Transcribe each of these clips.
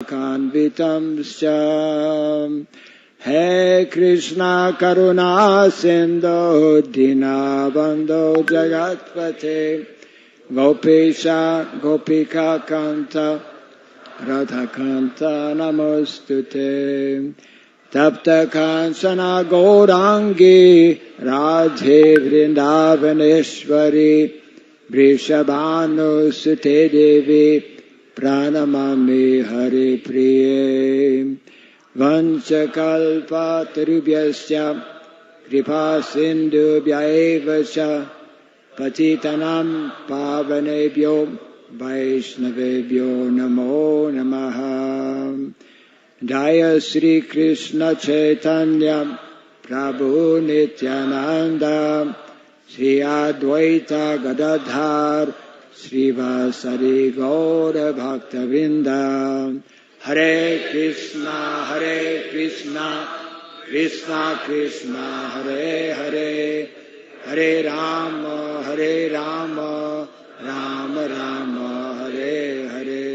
Kanvitam Syam He Krishna Karuna Sindhu Dinabandho Jagatpate Gopesha Gopika Kanta Radha Kanta Namostute Tapta Kansana Gaurangi Radhe Vrindavaneshwari Vrishabhanu Sute Devi Pranamami Hari Priye Vanchakalpa Tarubhyasya Kripa Sindhu Vyayevasya Patitanam Pavanebhyo Vaishnavebhyo Namo Namaha Jaya Sri Krishna Chaitanya Prabhu Nityananda Sri Advaita Gadadhar Srivasari Gaura Bhakta Vrinda Hare Krishna Krishna Krishna Hare Hare Hare Rama Rama Rama Hare Hare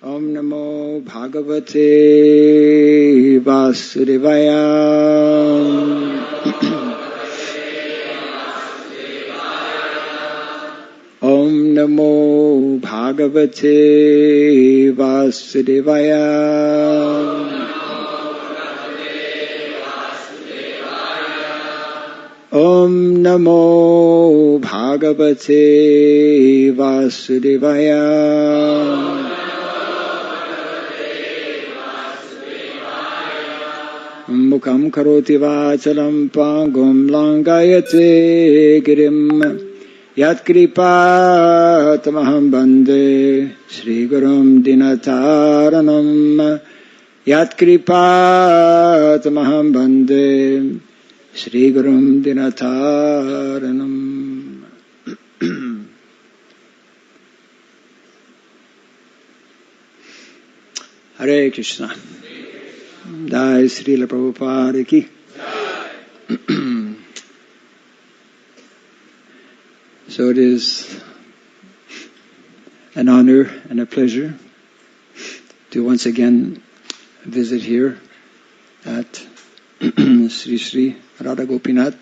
Om Namo Bhagavate Vasudevaya Om Namo Bhagavate Vasudevaya Om Namo Bhagavate Vasudevaya Mukham karoti vachalam pangum langayate girim Yat kripa tamaham bande Shri Gurum dinataranam Yat kripa tamaham bande Shri Gurum dinataranam Hare Krishna Jai Srila Prabhupada ki So it is an honor and a pleasure to once again visit here at Sri Sri Radha Gopinath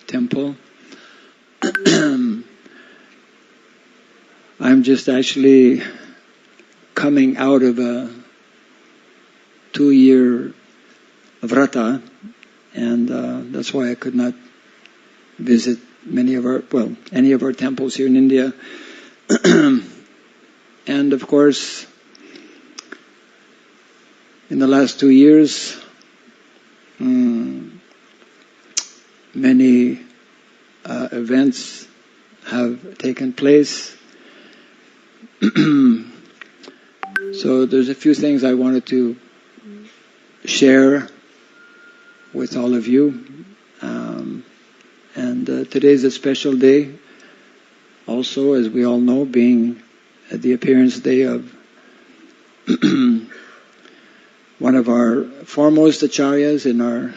Temple. I'm just actually coming out of a 2-year vrata, and that's why I could not visit any of our temples here in India. And of course, in the last 2 years, many events have taken place. So there's a few things I wanted to share with all of you. And today's a special day, also, as we all know, being the appearance day of one of our foremost acharyas in our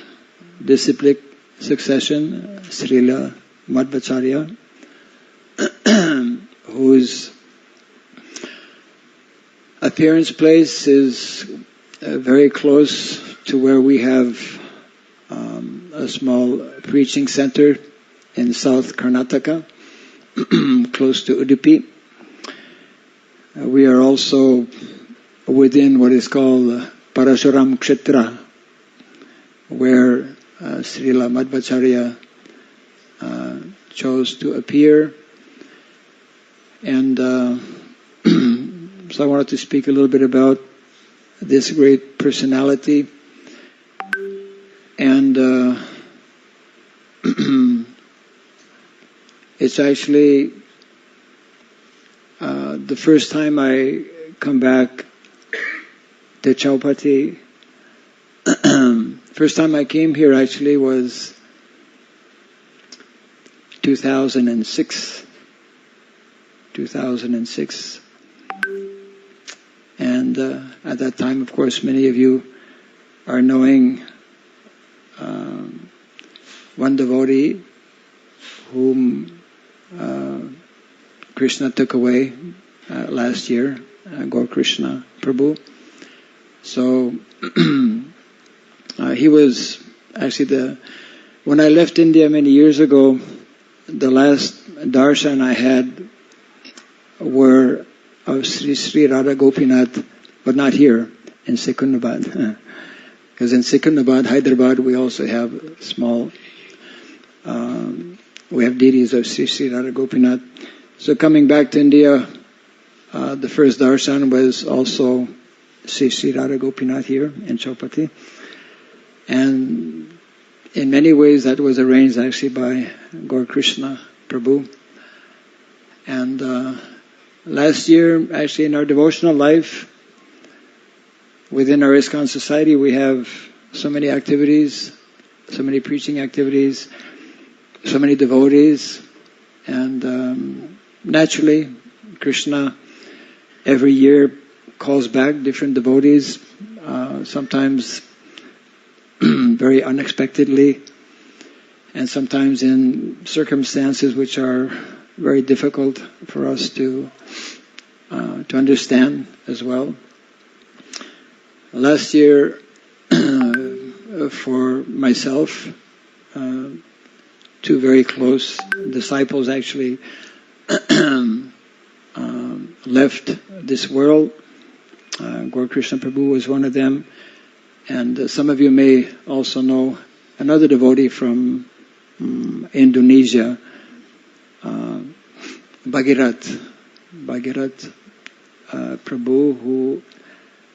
disciplic succession, Srila Madhvacharya, whose appearance place is very close to where we have a small preaching center in South Karnataka, close to Udipi. We are also within what is called Parashuram Kshetra, where Srila Madhvacharya chose to appear. And so I wanted to speak a little bit about this great personality. And it's actually the first time I come back to Chaupati. First time I came here actually was 2006. And at that time, of course, many of you are knowing one devotee whom Krishna took away last year, Gaur Krishna Prabhu. So he was actually when I left India many years ago, the last darshan I had were of Sri Radha Gopinath, but not here, in Secunderabad. Because in Secunderabad, Hyderabad, we also have small, we have deities of Sri Radha Gopinath. So coming back to India, the first darshan was also Sri Radha Gopinath here in Chaupati. And in many ways that was arranged actually by Gaur Krishna Prabhu. And last year, actually in our devotional life, within our ISKCON society, we have so many activities, so many preaching activities, so many devotees, and naturally, Krishna every year calls back different devotees, sometimes very unexpectedly, and sometimes in circumstances which are very difficult for us to understand as well. Last year, for myself, two very close disciples actually left this world. Gaur Krishna Prabhu was one of them, and some of you may also know another devotee from Indonesia, Bhagirath Prabhu, who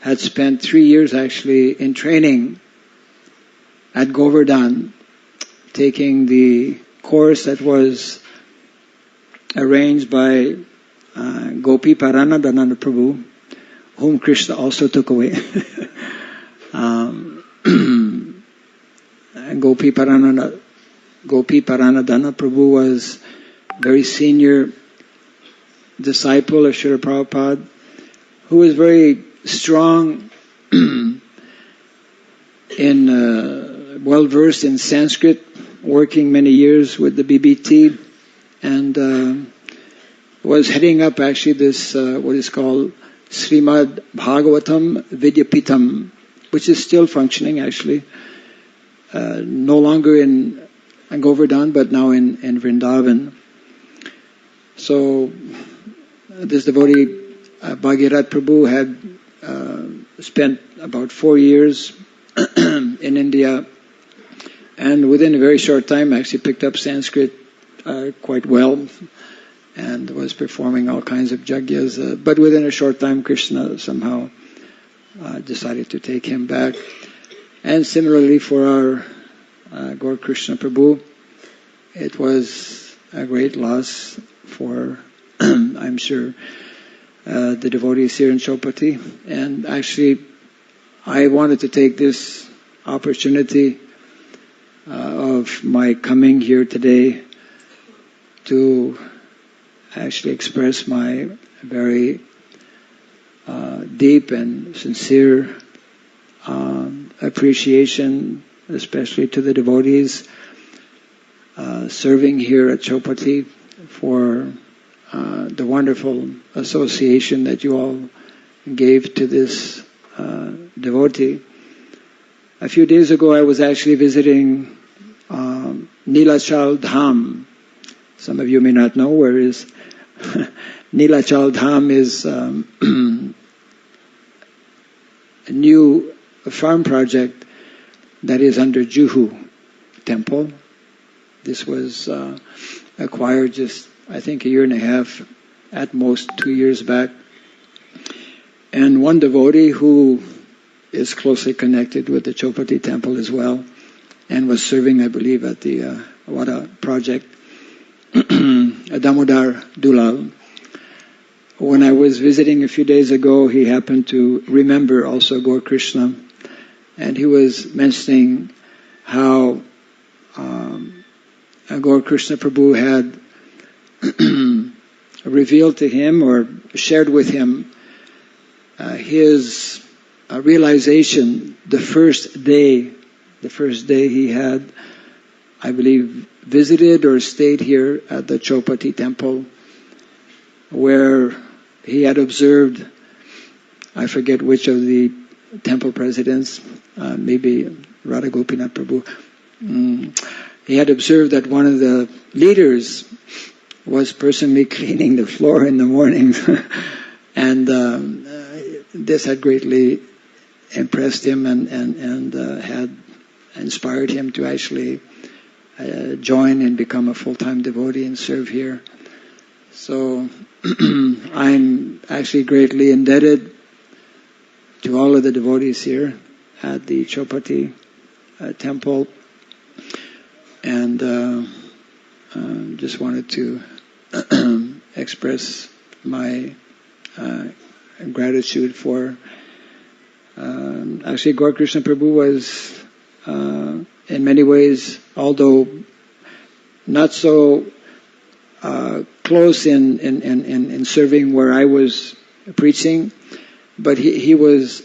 had spent 3 years actually in training at Govardhan, taking the course that was arranged by Gopi Paranadhananda Prabhu, whom Krishna also took away. Gopi Paranadhana Prabhu was very senior disciple of Srila Prabhupada, who was very strong in well-versed in Sanskrit, working many years with the BBT, and was heading up actually this what is called Srimad Bhagavatam Vidyapitam, which is still functioning actually, no longer in Govardhan, but now in Vrindavan. So this devotee, Bhagirath Prabhu, had spent about 4 years in India, and within a very short time actually picked up Sanskrit quite well, and was performing all kinds of yagyas. But within a short time, Krishna somehow decided to take him back. And similarly for our Gaur Krishna Prabhu, it was a great loss for, I'm sure, the devotees here in Chaupati. And actually, I wanted to take this opportunity of my coming here today to actually express my very deep and sincere appreciation, especially to the devotees serving here at Chaupati, for the wonderful association that you all gave to this devotee. A few days ago I was actually visiting Nilachal Dham. Some of you may not know where is Nilachal Dham. Is a new farm project that is under Juhu temple. This was acquired just, I think, 1.5 years, at most 2 years back. And one devotee who is closely connected with the Chaupati temple as well, and was serving, I believe, at the Vada project, Damodar Dulal. When I was visiting a few days ago, he happened to remember also Gaur Krishna, and he was mentioning how Gaur Krishna Prabhu had revealed to him or shared with him his realization the first day he had, I believe, visited or stayed here at the Chaupati temple, where he had observed I forget which of the temple presidents, maybe Radha Gopinath Prabhu, he had observed that one of the leaders was personally cleaning the floor in the mornings. And this had greatly impressed him and had inspired him to actually join and become a full-time devotee and serve here. So I'm actually greatly indebted to all of the devotees here at the Chopati temple, and just wanted to express my gratitude for. Actually, Gaur Krishna Prabhu was, in many ways, although not so close in serving where I was preaching, but he was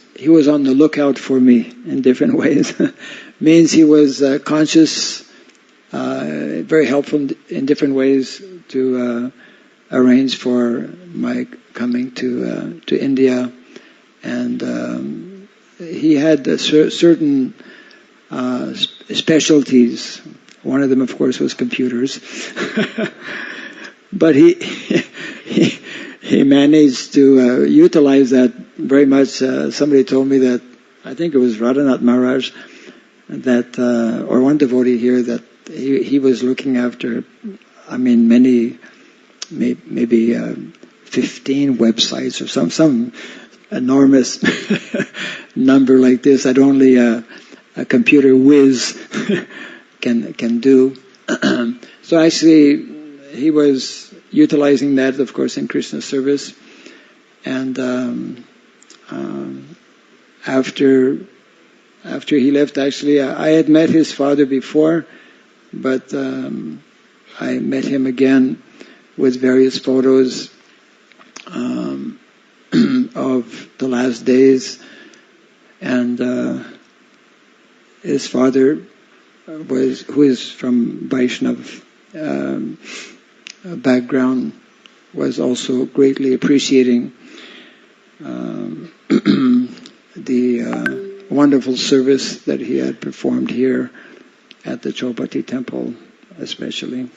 on the lookout for me in different ways. Means he was conscious, very helpful in different ways to arrange for my coming to India, and he had certain specialties. One of them, of course, was computers, but he managed to utilize that very much. Somebody told me that, I think it was Radhanath Maharaj, that or one devotee here, that he was looking after, maybe 15 websites or some enormous number like this that only a computer whiz can do. So actually, he was utilizing that, of course, in Krishna service. And after he left, actually, I had met his father before, but I met him again with various photos of the last days, and his father who is from Vaishnav background, was also greatly appreciating the wonderful service that he had performed here at the Chopati temple, especially.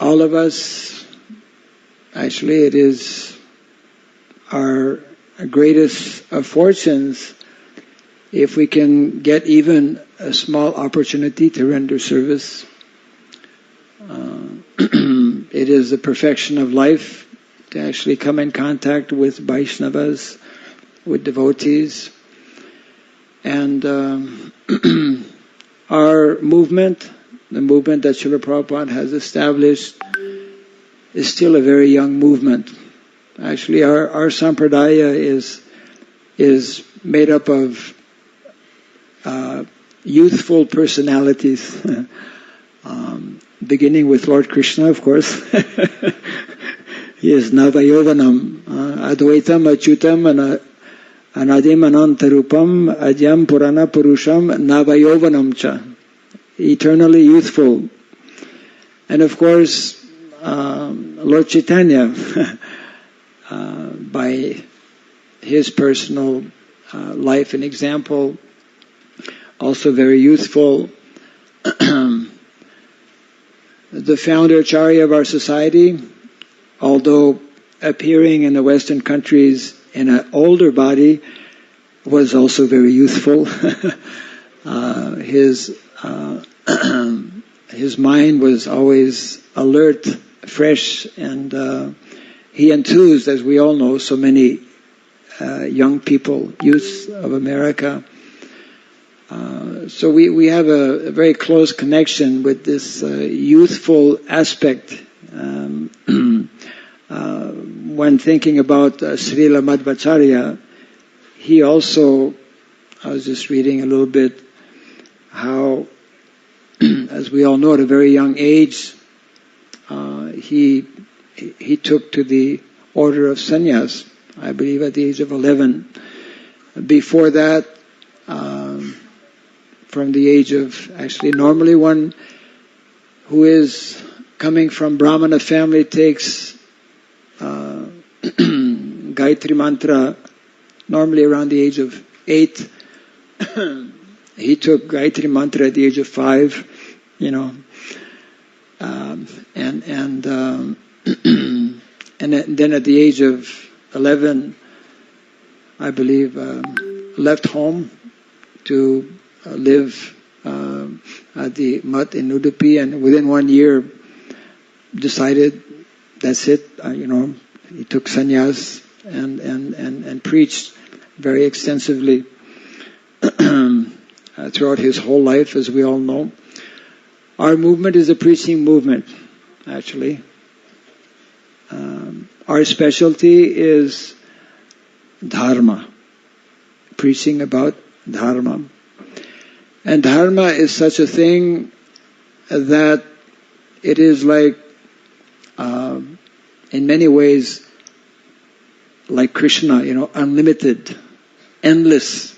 All of us, actually, it is our greatest of fortunes if we can get even a small opportunity to render service. It is the perfection of life to actually come in contact with Vaishnavas, with devotees. And our movement, the movement that Srila Prabhupada has established, is still a very young movement. Actually, our sampradaya is made up of youthful personalities, beginning with Lord Krishna, of course. He is Navayovanam, Advaitam, Achyutam, Anadim, Anantarupam, Adyam, Purana, Purusham, Navayovanam cha. Eternally youthful. And of course, Lord Chaitanya, by his personal life and example, also very youthful. The founder Acharya of our society, although appearing in the Western countries in an older body, was also very youthful. His mind was always alert, fresh, and he enthused, as we all know, so many young people, youths of America. So we have a very close connection with this youthful aspect. When thinking about Srila Madhvacharya, he also, I was just reading a little bit, how, as we all know, at a very young age, he took to the order of sannyas, I believe at the age of 11. Before that, from the age of, actually normally one who is coming from Brahmana family takes Gayatri mantra normally around the age of 8. He took Gayatri mantra at the age of 5, you know, and then at the age of 11, I believe, left home to live at the mutt in Udipi, and within 1 year decided that's it. He took sannyas and preached very extensively throughout his whole life, as we all know. Our movement is a preaching movement, actually. Our specialty is dharma, preaching about dharma. And dharma is such a thing that it is like, in many ways, like Krishna, unlimited, endless.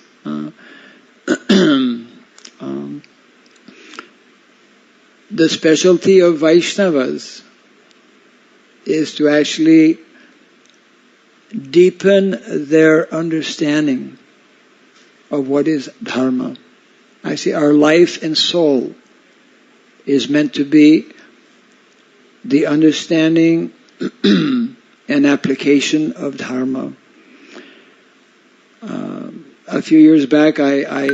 The specialty of Vaishnavas is to actually deepen their understanding of what is dharma. Actually, our life and soul is meant to be the understanding and application of dharma. A few years back, I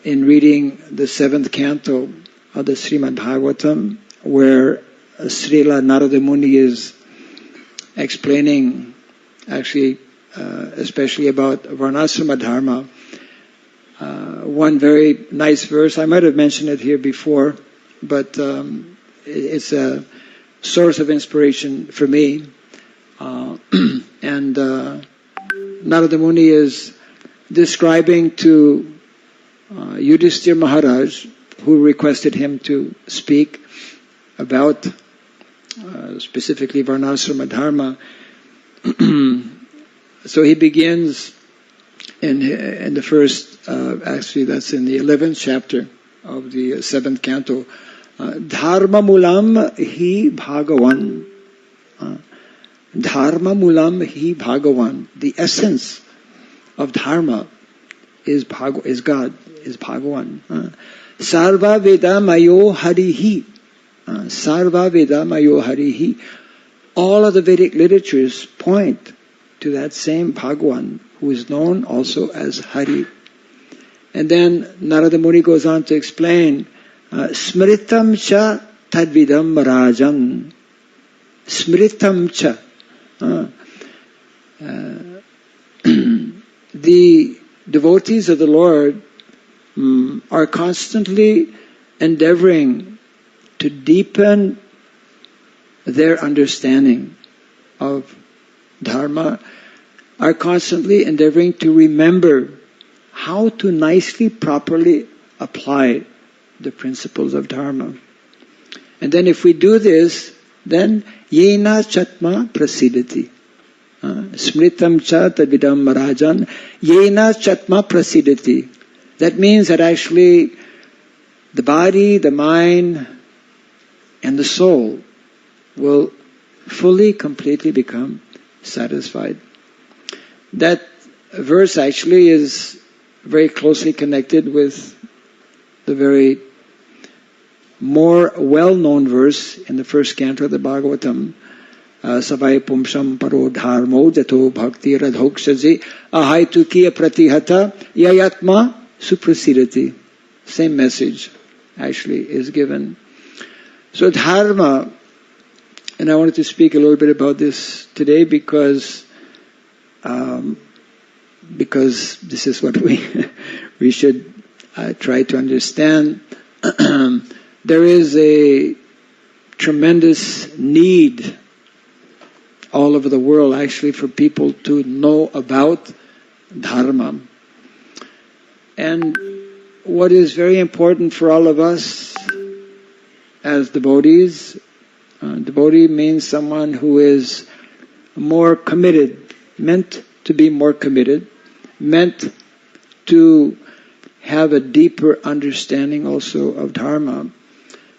in reading the 7th canto of the Srimad Bhagavatam, where Srila Narada Muni is explaining, actually, especially about Varnasrama Dharma, one very nice verse, I might have mentioned it here before, but it's a source of inspiration for me. And Narada Muni is describing to Yudhishthira Maharaj, who requested him to speak about specifically Varnasrama Dharma. So he begins in the first, actually that's in the 11th chapter of the 7th canto, Dharma Mulam Hi Bhagavan. Dharma Mulam Hi Bhagavan. The essence of Dharma is God, is Bhagavan. Sarva Veda Mayo Harihi. Sarva Veda Mayo Harihi. All of the Vedic literatures point to that same Bhagavan, who is known also as Hari. And then Narada Muni goes on to explain, Smritam cha tadvidam rajan. Smritam cha. The devotees of the Lord are constantly endeavoring to deepen their understanding of Dharma, are constantly endeavoring to remember how to nicely, properly apply the principles of Dharma. And then if we do this, then yena chatma prasidati. Smritam cha tadvidam marajan, yena chatma prasidati. That means that actually the body, the mind, and the soul will fully, completely become satisfied. That verse actually is very closely connected with the very more well-known verse in the first canto of the Bhagavatam, Savai Pumsam Paro Dharmo Jato Bhakti Raghava Ahaitukiya Pratihata Yayatma Suprasidati. Same message actually is given. So Dharma, and I wanted to speak a little bit about this today because this is what we should try to understand. There is a tremendous need all over the world actually for people to know about Dharma. And what is very important for all of us as devotees, devotee means someone who is more committed, meant to be more committed, meant to have a deeper understanding also of Dharma.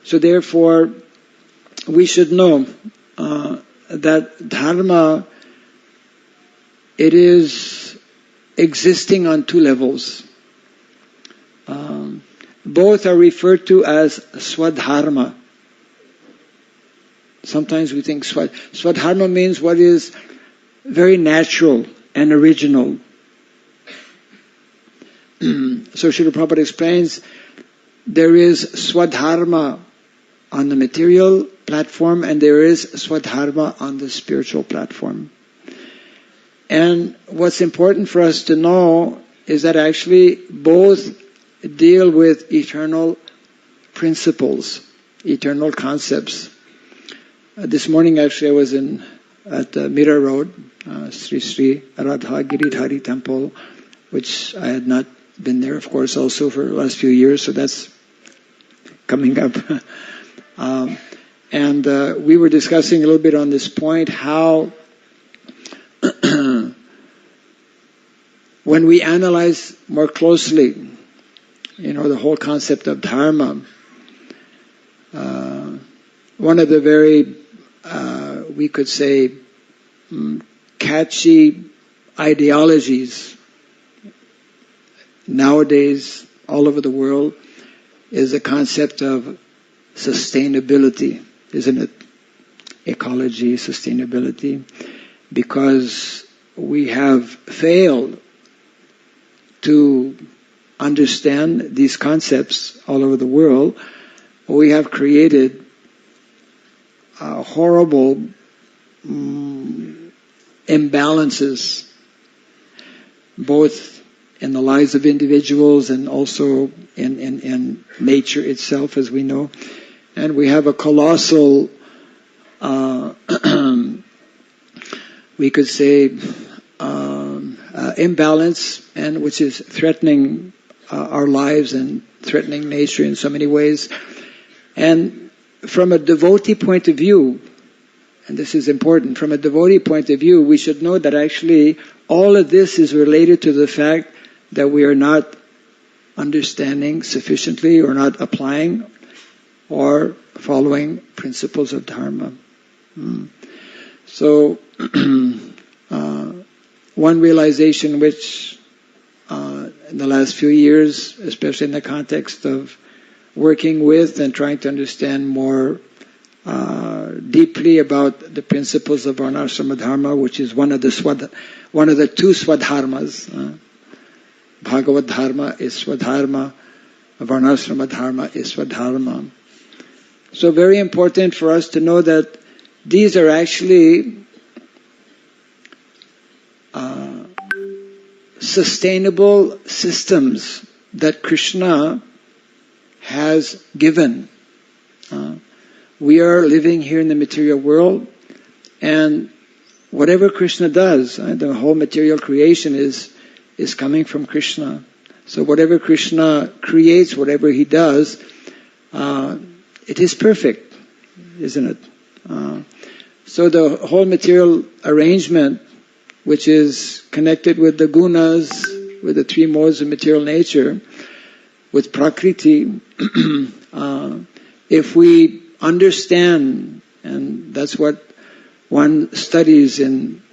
So therefore, we should know that Dharma, it is existing on two levels. Both are referred to as Swadharma. Sometimes we think Swadharma means what is very natural and original. So Srila Prabhupada explains, there is Swadharma on the material platform and there is Swadharma on the spiritual platform. And what's important for us to know is that actually both deal with eternal principles, eternal concepts. This morning actually I was at Mira Road, Sri Sri Radha Giridhari Temple, which I had not been there, of course, also for the last few years, so that's coming up. And we were discussing a little bit on this point, how when we analyze more closely, the whole concept of Dharma, one of the very, we could say, catchy ideologies nowadays all over the world is the concept of sustainability, isn't it? Ecology, sustainability, because we have failed to understand these concepts all over the world. We have created horrible imbalances, both in the lives of individuals and also in nature itself, as we know. And we have a colossal, we could say, imbalance, and which is threatening our lives and threatening nature in so many ways. And from a devotee point of view, and this is important, from a devotee point of view, we should know that actually all of this is related to the fact that we are not understanding sufficiently or not applying or following principles of Dharma. So, one realization which in the last few years, especially in the context of working with and trying to understand more deeply about the principles of Varnashrama Dharma, which is one of the two Swadharmas. Bhagavad Dharma is Swadharma, Varnashrama Dharma is Swadharma. So very important for us to know that these are actually sustainable systems that Krishna has given. We are living here in the material world, and whatever Krishna does, the whole material creation is coming from Krishna. So whatever Krishna creates, whatever he does, it is perfect, isn't it? So the whole material arrangement, which is connected with the gunas, with the three modes of material nature, with Prakriti, if we understand, and that's what one studies in